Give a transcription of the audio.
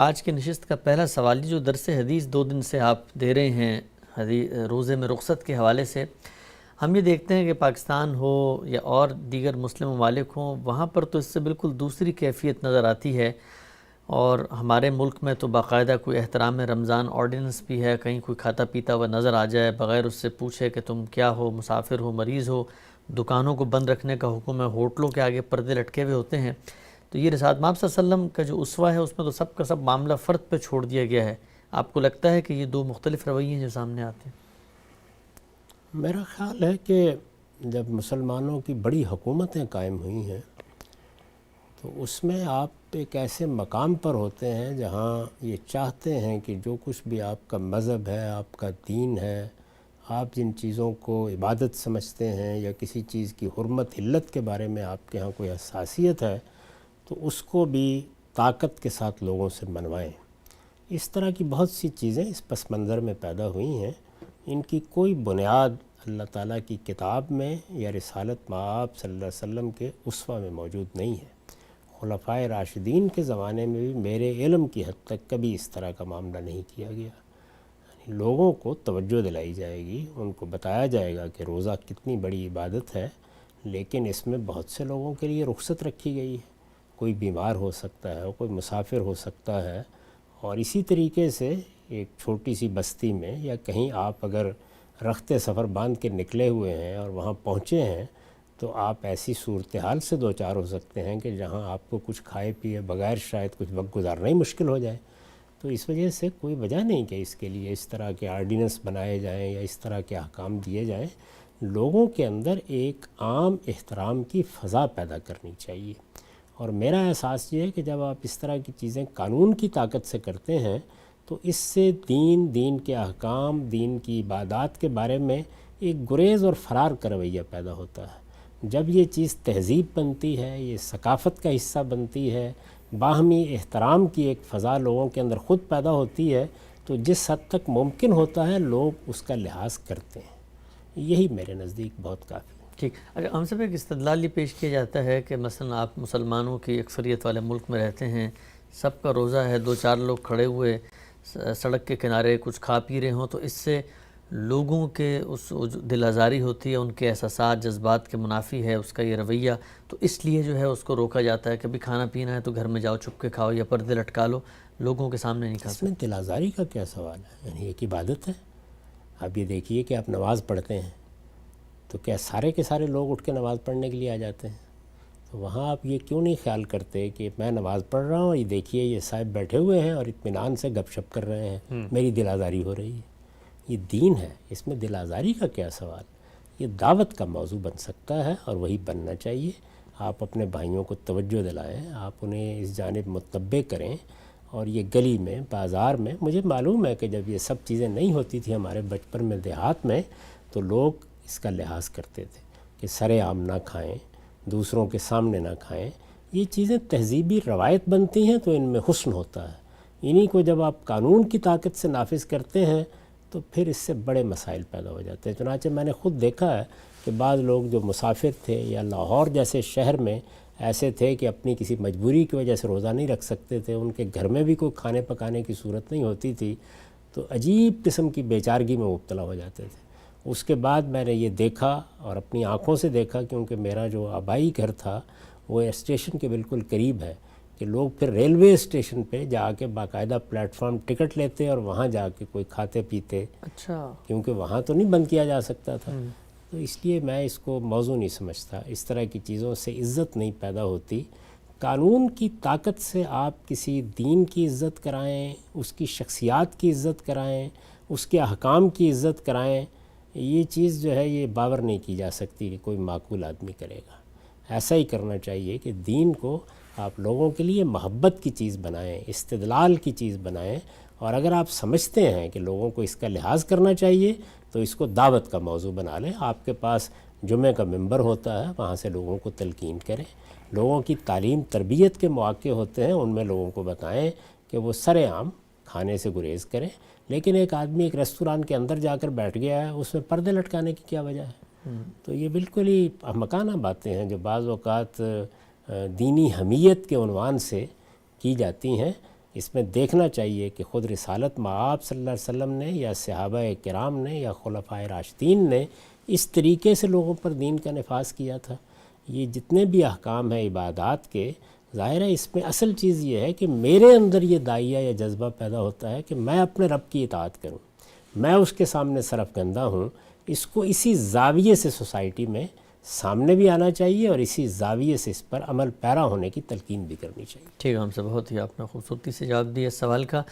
آج کی نشست کا پہلا سوال جو درس حدیث 2 دن سے آپ دے رہے ہیں روزے میں رخصت کے حوالے سے، ہم یہ دیکھتے ہیں کہ پاکستان ہو یا اور دیگر مسلم ممالک ہوں، وہاں پر تو اس سے بالکل دوسری کیفیت نظر آتی ہے، اور ہمارے ملک میں تو باقاعدہ کوئی احترام رمضان آرڈیننس بھی ہے، کہیں کوئی کھاتا پیتا ہوا نظر آ جائے بغیر اس سے پوچھے کہ تم کیا ہو، مسافر ہو، مریض ہو، دکانوں کو بند رکھنے کا حکم ہے، ہوٹلوں کے آگے پردے لٹکے ہوئے ہوتے ہیں۔ تو یہ رسالت مآب صلی اللہ علیہ وسلم کا جو اسوہ ہے اس میں تو سب کا سب معاملہ فرد پہ چھوڑ دیا گیا ہے۔ آپ کو لگتا ہے کہ یہ دو مختلف رویے ہیں جو سامنے آتے ہیں؟ میرا خیال ہے کہ جب مسلمانوں کی بڑی حکومتیں قائم ہوئی ہیں تو اس میں آپ ایک ایسے مقام پر ہوتے ہیں جہاں یہ چاہتے ہیں کہ جو کچھ بھی آپ کا مذہب ہے، آپ کا دین ہے، آپ جن چیزوں کو عبادت سمجھتے ہیں یا کسی چیز کی حرمت علت کے بارے میں آپ کے ہاں کوئی حساسیت ہے تو اس کو بھی طاقت کے ساتھ لوگوں سے منوائیں۔ اس طرح کی بہت سی چیزیں اس پس منظر میں پیدا ہوئی ہیں، ان کی کوئی بنیاد اللہ تعالیٰ کی کتاب میں یا رسالت مآب صلی اللہ علیہ وسلم کے اسوہ میں موجود نہیں ہے۔ خلفائے راشدین کے زمانے میں بھی میرے علم کی حد تک کبھی اس طرح کا معاملہ نہیں کیا گیا۔ یعنی لوگوں کو توجہ دلائی جائے گی، ان کو بتایا جائے گا کہ روزہ کتنی بڑی عبادت ہے، لیکن اس میں بہت سے لوگوں کے لیے رخصت رکھی گئی ہے۔ کوئی بیمار ہو سکتا ہے، کوئی مسافر ہو سکتا ہے، اور اسی طریقے سے ایک چھوٹی سی بستی میں یا کہیں آپ اگر رخت سفر باندھ کے نکلے ہوئے ہیں اور وہاں پہنچے ہیں تو آپ ایسی صورتحال سے دوچار ہو سکتے ہیں کہ جہاں آپ کو کچھ کھائے پیے بغیر شاید کچھ وقت گزارنا ہی مشکل ہو جائے۔ تو اس وجہ سے کوئی وجہ نہیں کہ اس کے لیے اس طرح کے آرڈیننس بنائے جائیں یا اس طرح کے احکام دیے جائیں۔ لوگوں کے اندر ایک عام احترام کی فضا پیدا کرنی چاہیے، اور میرا احساس یہ ہے کہ جب آپ اس طرح کی چیزیں قانون کی طاقت سے کرتے ہیں تو اس سے دین کے احکام، دین کی عبادات کے بارے میں ایک گریز اور فرار کا رویہ پیدا ہوتا ہے۔ جب یہ چیز تہذیب بنتی ہے، یہ ثقافت کا حصہ بنتی ہے، باہمی احترام کی ایک فضا لوگوں کے اندر خود پیدا ہوتی ہے، تو جس حد تک ممکن ہوتا ہے لوگ اس کا لحاظ کرتے ہیں۔ یہی میرے نزدیک بہت کافی ہے۔ ٹھیک، اگر ہم سب ایک استدلال یہ پیش کیا جاتا ہے کہ مثلا آپ مسلمانوں کی اکثریت والے ملک میں رہتے ہیں، سب کا روزہ ہے، 2-4 لوگ کھڑے ہوئے سڑک کے کنارے کچھ کھا پی رہے ہوں تو اس سے لوگوں کے اس دل آزاری ہوتی ہے، ان کے احساسات جذبات کے منافی ہے اس کا یہ رویہ، تو اس لیے جو ہے اس کو روکا جاتا ہے کہ بھی کھانا پینا ہے تو گھر میں جاؤ چھپ کے کھاؤ یا پردے لٹکا لو، لوگوں کے سامنے نہیں کھا اس میں دل آزاری کا کیا سوال ہے؟ یعنی ایک عبادت ہے۔ آپ یہ دیکھیے کہ آپ نماز پڑھتے ہیں تو کیا سارے کے سارے لوگ اٹھ کے نماز پڑھنے کے لیے آ جاتے ہیں؟ تو وہاں آپ یہ کیوں نہیں خیال کرتے کہ میں نماز پڑھ رہا ہوں، یہ دیکھیے یہ صاحب بیٹھے ہوئے ہیں اور اطمینان سے گپ شپ کر رہے ہیں، میری دل آزاری ہو رہی ہے۔ یہ دین ہے، اس میں دل آزاری کا کیا سوال؟ یہ دعوت کا موضوع بن سکتا ہے اور وہی بننا چاہیے۔ آپ اپنے بھائیوں کو توجہ دلائیں، آپ انہیں اس جانب متنبع کریں، اور یہ گلی میں بازار میں، مجھے معلوم ہے کہ جب یہ سب چیزیں نہیں ہوتی تھی ہمارے بچپن میں دیہات میں، تو لوگ اس کا لحاظ کرتے تھے کہ سر عام نہ کھائیں، دوسروں کے سامنے نہ کھائیں۔ یہ چیزیں تہذیبی روایت بنتی ہیں تو ان میں حسن ہوتا ہے، انہی کو جب آپ قانون کی طاقت سے نافذ کرتے ہیں تو پھر اس سے بڑے مسائل پیدا ہو جاتے ہیں۔ چنانچہ میں نے خود دیکھا ہے کہ بعض لوگ جو مسافر تھے یا لاہور جیسے شہر میں ایسے تھے کہ اپنی کسی مجبوری کی وجہ سے روزہ نہیں رکھ سکتے تھے، ان کے گھر میں بھی کوئی کھانے پکانے کی صورت نہیں ہوتی تھی، تو عجیب قسم کی بے چارگی میں مبتلا ہو جاتے تھے۔ اس کے بعد میں نے یہ دیکھا اور اپنی آنکھوں سے دیکھا، کیونکہ میرا جو آبائی گھر تھا وہ اسٹیشن کے بالکل قریب ہے، کہ لوگ پھر ریلوے اسٹیشن پہ جا کے باقاعدہ پلیٹ فارم ٹکٹ لیتے اور وہاں جا کے کوئی کھاتے پیتے، کیونکہ وہاں تو نہیں بند کیا جا سکتا تھا۔ تو اس لیے میں اس کو موضوع نہیں سمجھتا، اس طرح کی چیزوں سے عزت نہیں پیدا ہوتی۔ قانون کی طاقت سے آپ کسی دین کی عزت کرائیں، اس کی شخصیات کی عزت کرائیں، اس کے احکام کی عزت کرائیں، یہ چیز جو ہے یہ باور نہیں کی جا سکتی کہ کوئی معقول آدمی کرے گا۔ ایسا ہی کرنا چاہیے کہ دین کو آپ لوگوں کے لیے محبت کی چیز بنائیں، استدلال کی چیز بنائیں، اور اگر آپ سمجھتے ہیں کہ لوگوں کو اس کا لحاظ کرنا چاہیے تو اس کو دعوت کا موضوع بنا لیں۔ آپ کے پاس جمعہ کا ممبر ہوتا ہے، وہاں سے لوگوں کو تلقین کریں، لوگوں کی تعلیم تربیت کے مواقع ہوتے ہیں، ان میں لوگوں کو بتائیں کہ وہ سر عام کھانے سے گریز کریں۔ لیکن ایک آدمی ایک ریستوران کے اندر جا کر بیٹھ گیا ہے، اس میں پردے لٹکانے کی کیا وجہ ہے؟ تو یہ بالکل ہی احمقانہ باتیں ہیں جو بعض اوقات دینی حمیت کے عنوان سے کی جاتی ہیں۔ اس میں دیکھنا چاہیے کہ خود رسالت مآب صلی اللہ علیہ وسلم نے یا صحابہ کرام نے یا خلفائے راشدین نے اس طریقے سے لوگوں پر دین کا نفاذ کیا تھا۔ یہ جتنے بھی احکام ہیں عبادات کے، ظاہر ہے اس میں اصل چیز یہ ہے کہ میرے اندر یہ داعیہ یا جذبہ پیدا ہوتا ہے کہ میں اپنے رب کی اطاعت کروں، میں اس کے سامنے سرفکندہ ہوں۔ اس کو اسی زاویے سے سوسائٹی میں سامنے بھی آنا چاہیے اور اسی زاویے سے اس پر عمل پیرا ہونے کی تلقین بھی کرنی چاہیے۔ ٹھیک ہے، ہم سے بہت ہی آپ نے خوبصورتی سے جواب دیا اس سوال کا۔